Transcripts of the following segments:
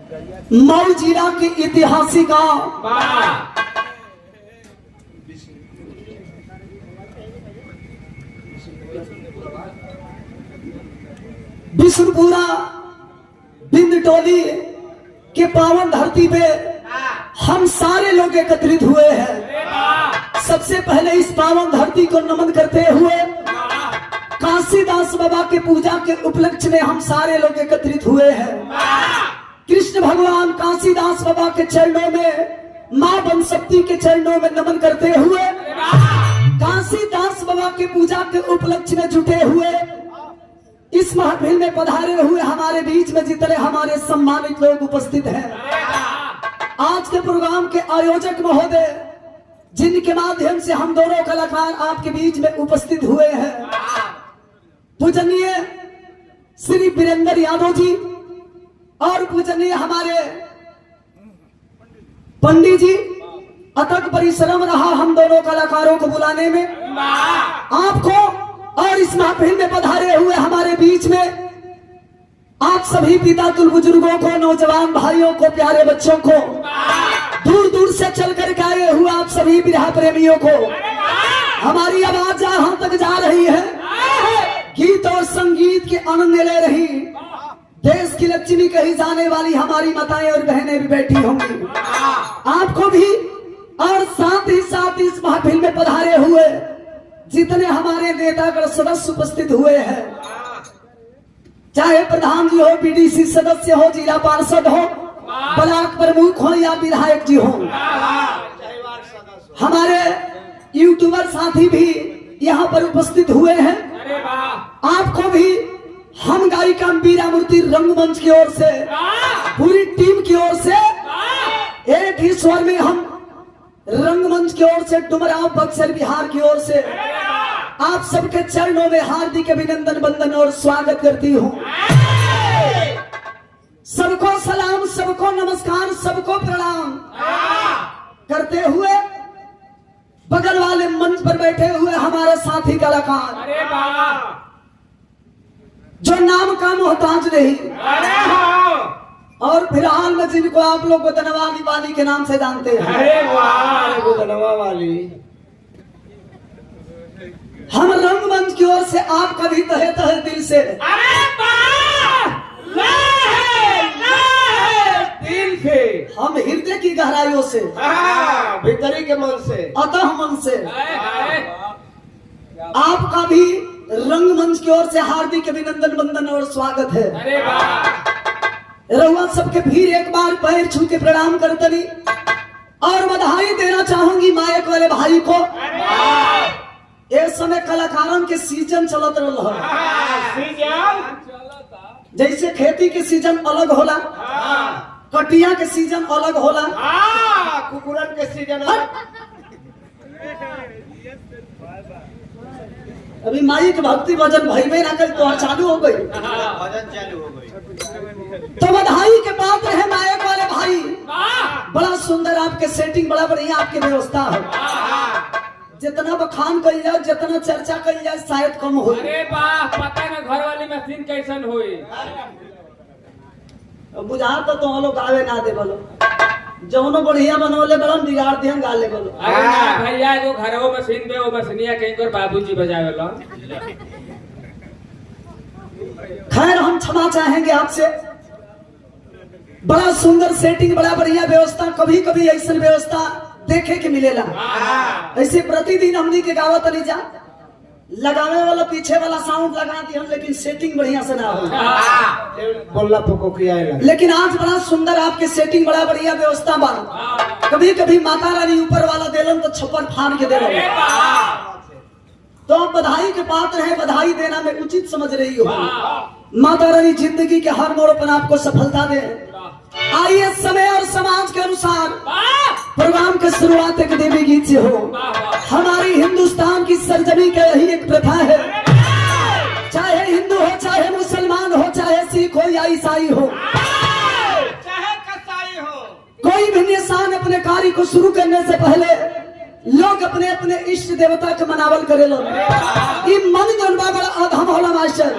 मऊ जिला के ऐतिहासिक गांव बिशनपुरा बिंद टोली के पावन धरती पे हम सारे लोग एकत्रित हुए हैं। सबसे पहले इस पावन धरती को नमन करते हुए काशीदास बाबा के पूजा के उपलक्ष्य में हम सारे लोग एकत्रित हुए हैं। कृष्ण भगवान काशीदास बाबा के चरणों में, मां बनशक्ति के चरणों में नमन करते हुए काशीदास बाबा के पूजा के उपलक्ष्य में जुटे हुए इस महफिल में पधारे हुए हमारे बीच में जितने हमारे सम्मानित लोग उपस्थित हैं, आज के प्रोग्राम के आयोजक महोदय जिनके माध्यम से हम दोनों कलाकार आपके बीच में उपस्थित हुए हैं, पूजनीय श्री वीरेंद्र यादव जी और पूजनीय हमारे पंडित जी, अथक परिश्रम रहा हम दोनों कलाकारों को बुलाने में, आपको और इस महफिल में पधारे हुए हमारे बीच में आप सभी पिता तुल बुजुर्गों को, नौजवान भाइयों को, प्यारे बच्चों को, दूर दूर से चल कर आए हुए आप सभी विरह प्रेमियों को, हमारी आवाज जहां तक जा रही है गीत और संगीत के आनंद ले रही देश की लक्ष्मी कही जाने वाली हमारी माताएं और बहनें भी बैठी होंगी, आपको भी और साथ ही साथ इस महफिल में पधारे हुए जितने हमारे नेतागण सदस्य उपस्थित हुए हैं, चाहे प्रधान जी हो, बीडीसी सदस्य हो, जिला पार्षद हो, ब्लॉक प्रमुख हो या विधायक जी हो, हमारे यूट्यूबर साथी भी यहाँ पर उपस्थित हुए हैं, आपको भी हम गायिका वीरा मूर्ति रंगमंच की ओर से, पूरी टीम की ओर से एक ही स्वर में हम रंगमंच की ओर से, डुमराव बक्सर बिहार की ओर से आप सबके चरणों में हार्दिक अभिनंदन, वंदन और स्वागत करती हूँ। सबको सलाम, सबको नमस्कार, सबको प्रणाम करते हुए बगल वाले मंच पर बैठे हुए हमारे साथी कलाकार जो नाम का मोहताज नहीं और फिलहाल में जिनको आप लोग गोदनवा वाली के नाम से जानते हैं, अरे वाह गोदनवा वाली, हम रंगमंच की ओर से आपका भी तहे तहे दिल से दिल से, हम हृदय की गहराइयों से, भीतरी के मन से, अतः मन से आपका भी रंगमंच की ओर से हार्दिक अभिनंदन, वंदन और स्वागत है। अरे वाह, रउआ सबके फिर एक बार पैर छू के प्रणाम करतनी और बधाई देना चाहूंगी मायक वाले भाई को। इस समय कलाकारों के सीजन चलत रहा, जैसे खेती के सीजन अलग होला, कटिया के सीजन अलग होला, कुकुरन के सीजन, अभी माई के भक्ति भजन भाई में ना कल तो चालू हो गई, भजन चालू हो गई, तो बधाई के पात्र है नायक वाले भाई। बड़ा सुंदर आपके सेटिंग, बड़ा बढ़िया आपकी व्यवस्था है। जितना बखान कल जाए, जितना चर्चा कल जाए शायद कम हो। अरे वाह, पता न घर वाली मशीन कैसन हुई, बुझा तो लोग गावे ना दे बोलो, जौनो बढ़िया बनवले बड़न बिगाड़ दिहन गाले बोलो। अरे ना भैया एगो घरवो मशीन पे वो मशीनिया कहीं कर बाबूजी बजावे लो। खैर हम क्षमा चाहेंगे आपसे, बड़ा सुंदर सेटिंग, बड़ा बढ़िया व्यवस्था, कभी कभी ऐसी व्यवस्था देखे के मिलेला। ऐसे प्रतिदिन हमनी के गावत नहीं जा, लगावे वाला पीछे वाला साउंड लगा दी हम, लेकिन सेटिंग बढ़िया से ना हो, बोलना पोको किया है। लेकिन आज बड़ा सुंदर आपके सेटिंग, बड़ा बढ़िया व्यवस्था बा। कभी कभी माता रानी ऊपर वाला देलन तो छप्पर फाड़ के देलन, तो आप बधाई के पात्र हैं, बधाई देना में उचित समझ रही हो। माता रानी जिंदगी के हर मोड़ पर आपको सफलता दे। आइए समय और समाज के अनुसार प्रोग्राम की शुरुआत एक देवी गीत से हो। हमारी हिंदुस्तान की सरजमी का यही एक प्रथा है, चाहे हिंदू हो, चाहे मुसलमान हो, चाहे सिख हो या ईसाई हो, चाहे कसाई हो, कोई भी इंसान अपने कार्य को शुरू करने से पहले लोग अपने अपने इष्ट देवता के मनावल करेलो। ई मन जौन बा बड़ा अधम होला मास्टर।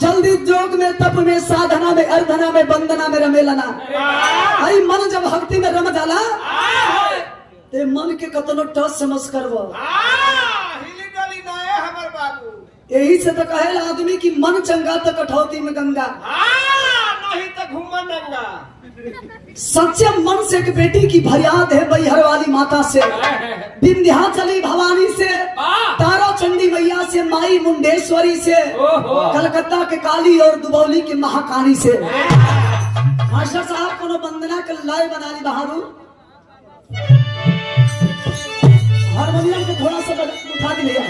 जल्दी जोग में, तप में, साधना में, अर्धना में, वंदना में रमेला ना। आई मन जब भक्ति में रम जाला ते मन के कतनो टस समझ करबो। हिली डोली ना है हमर बाबू। यही से तो कहेला आदमी की मन चंगा तो कठौती में गंगा। नहीं तो घूमन नंगा। सच्चे मन से एक बेटी की फरियाद है बैहर वाली माता से, विंध्याचली भवानी से, तारा चंडी मैया से, माई मुंडेश्वरी से, कलकत्ता के काली और दुबौली के महाकाली से। मास्टर साहब को वंदना के लय बना ली बहादुर। हारमोनियम को थोड़ा सा उठा दी भैया।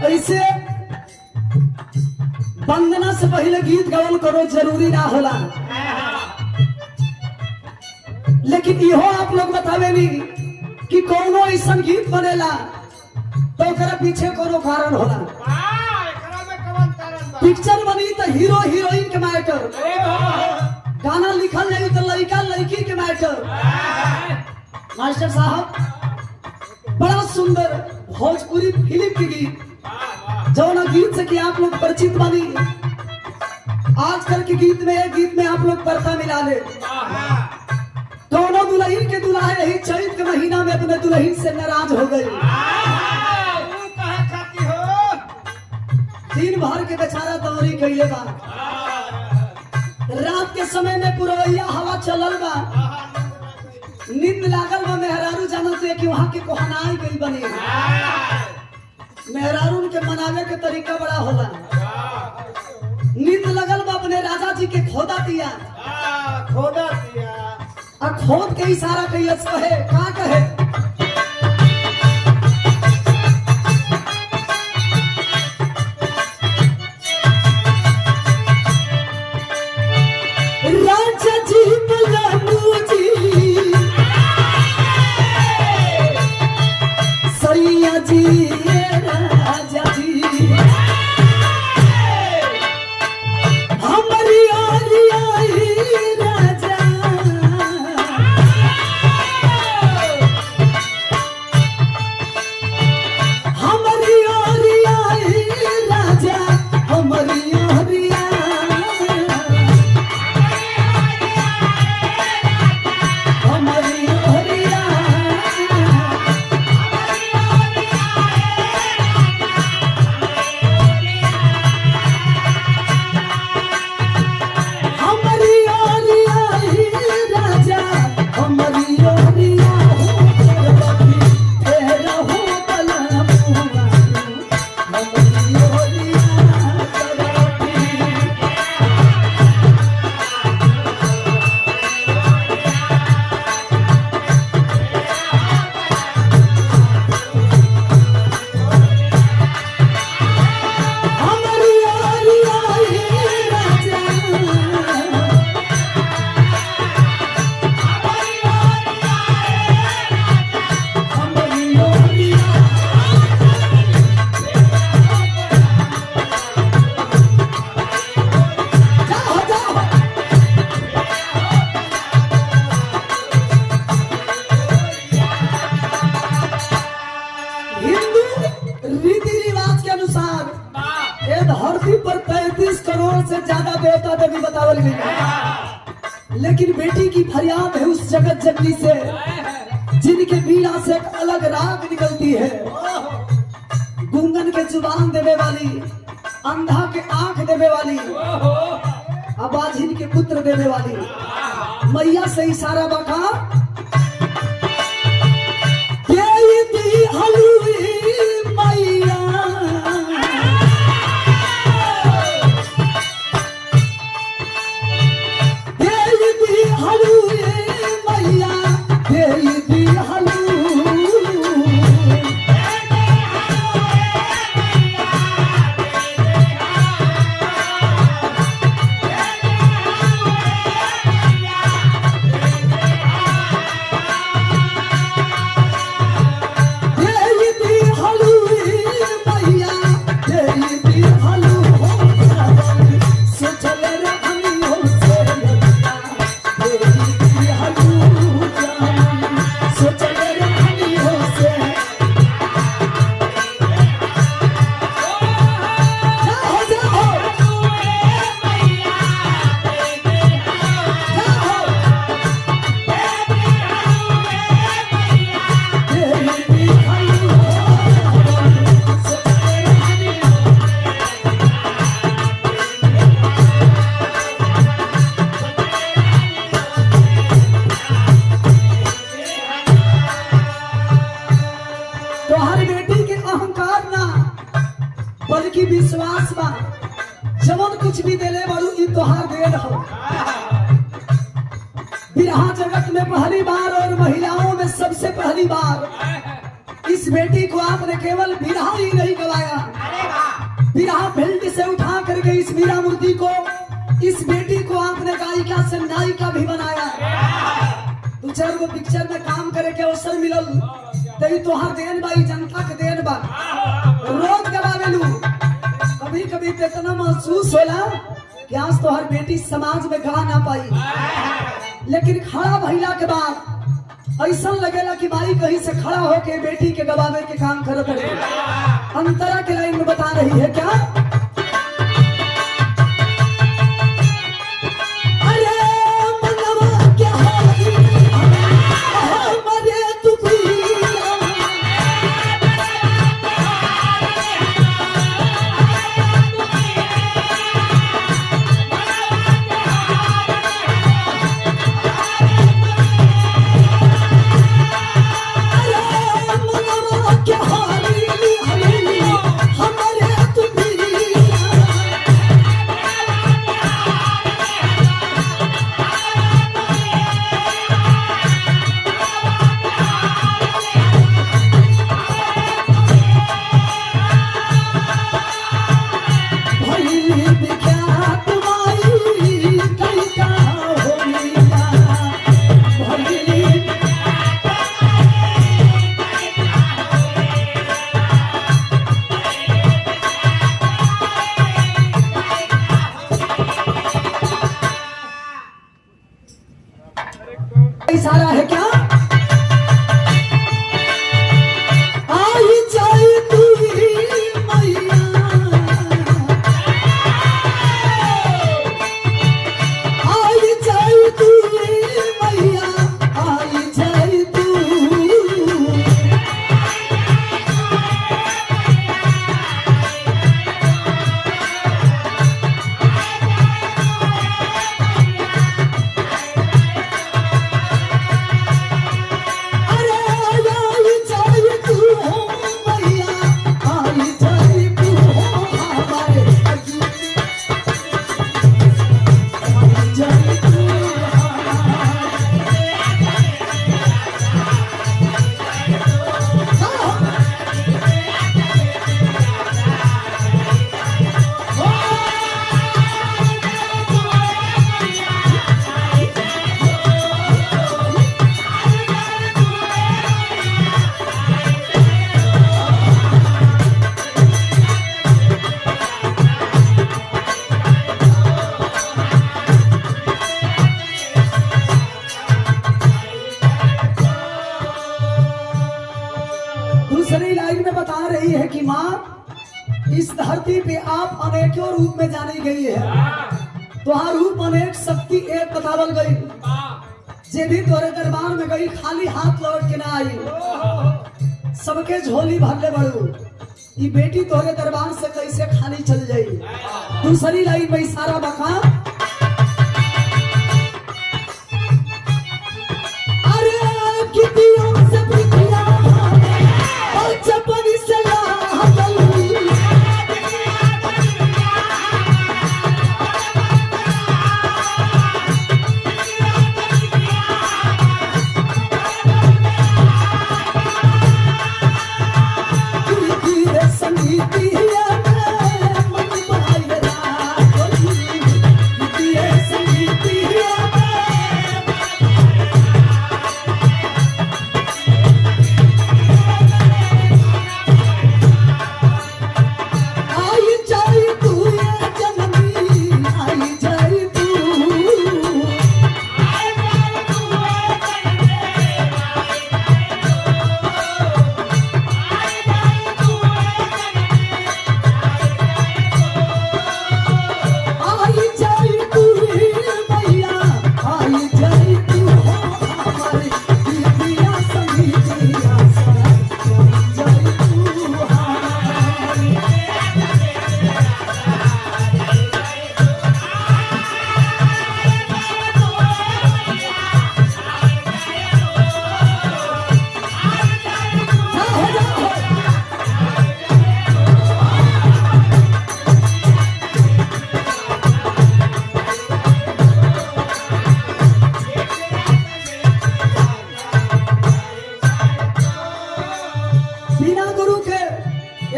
ऐसे वंदना से पहले गीत गावल करो जरूरी ना होला, लेकिन इहो आप लोग बतावे नहीं कि कोनो ऐसा गीत बनेला तो ओकरा पीछे कोनो कारण होला। एकरा में कौन कारण बा? पिक्चर बनी तो हीरो हीरोइन के मैटर, गाना लिखल जाई तो लड़का लड़की के मैटर। मास्टर साहब बड़ा सुंदर भोजपुरी फिल्म की गीत जौना गीत से कि आप लोग परिचित बनी। आजकल के गीत में आप लोग पर्दा मिला ले। दोनों दुल्हन के दुल्हा यही चैत के महीना में अपने दुल्हन से नाराज हो गई। दिन भर के बेचारा दौरी कैले बा। रात के समय में पुरवैया हवा चलल बा, नींद लागल बा। मेहरारू जानत है कि वहाँ के कोहनाई गई बनी। मेहरारू के मनावे के तरीका बड़ा होला। नींद लगल बा, अपने राजा जी के खोदा दिया। खोदा दिया और खोद के इशारा कैलस, कहे का कहे राजा जी बलमू जी, सैया जी राजा जी, हमारी ओरी आई राजा, हमारी ओरी आई राजा, हमारी ओरी हमारी ओरिया हमारी ओरिया राजा, हमारी ओरिया तेरा हो बलमुआ, हमारी ओरिया हमारी ओरिया राजा, हमारी ओरिया जाओ जाओ। हिंदू रीति रिवाज के अनुसार ये धरती पर 35 करोड़ से ज्यादा देवता देवी बतावल गई है, लेकिन बेटी की फरियाद है उस जगत जननी से जिनके बीड़ा से एक अलग राग निकलती है, गूंगन के जुबान देवे वाली, अंधा के आंख देवे वाली, अबाझिन के पुत्र देवे वाली मैया से इशारा बका हलुई मैया हलुई मैया हलू बल्कि विश्वास बा जवन कुछ भी देले बारू ई तोहार देन हो। बिरहा जगत में पहली बार और महिलाओं में सबसे पहली बार इस बेटी को आपने केवल बिरहा ही नहीं गवाया, बिरहा फील्ड से उठा करके इस मीरा मूर्ति को, इस बेटी को आपने गायिका से नायिका भी बनाया। दो चार गो पिक्चर में काम करे के अवसर मिलल तो तोहार देन बा, जनता के देन बा। रोज गवावेलू, कभी कभी तो इतना महसूस होला कि आज तोहर बेटी समाज में गा ना पाई, लेकिन खड़ा भइला के बाद ऐसा लगेला कि भाई कहीं से खड़ा होके बेटी के गवावे के काम करत है। अंतरा के लाइन में बता रही है क्या? इशारा है क्या? आई जाए तू मैया, आई जाए तू मैया, आई जाए तू। दूसरी लाइन में बता रही है कि माँ, इस धरती पे आप अनेकों रूप में जानी गई है। तुम्हारा रूप अनेक, शक्ति एक बतावल गई। जे भी तोरे दरबार में गई खाली हाथ लौट के ना आई, सबके झोली भरले बड़ू। ये बेटी तोरे दरबार से कैसे खाली चल जाई। दूसरी लाइन में इशारा बका, अरे कितियों से बिटिया और चपनी से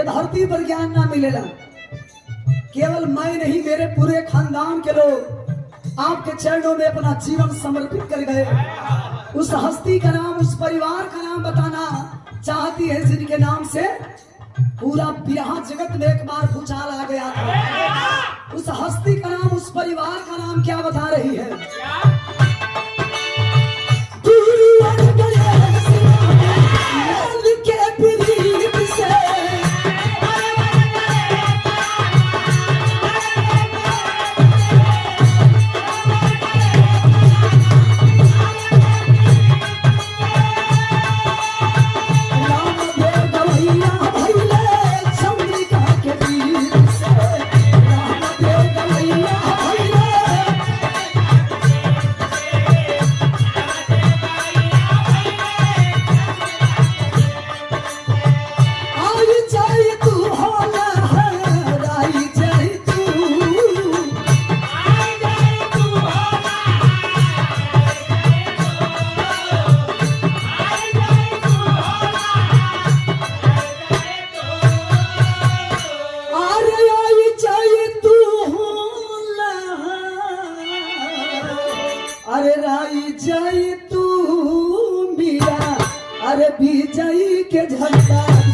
धरती पर ज्ञान ना मिलेला। केवल मैं नहीं, मेरे पूरे खानदान के लोग आपके चरणों में अपना जीवन समर्पित कर गए। उस हस्ती का नाम, उस परिवार का नाम बताना चाहती है जिनके नाम से पूरा बिहार जगत में एक बार भूचाल आ गया था। उस हस्ती का नाम, उस परिवार का नाम क्या बता रही है? अरे राई जाई तू मीरा, अरे भी जाई के झंडा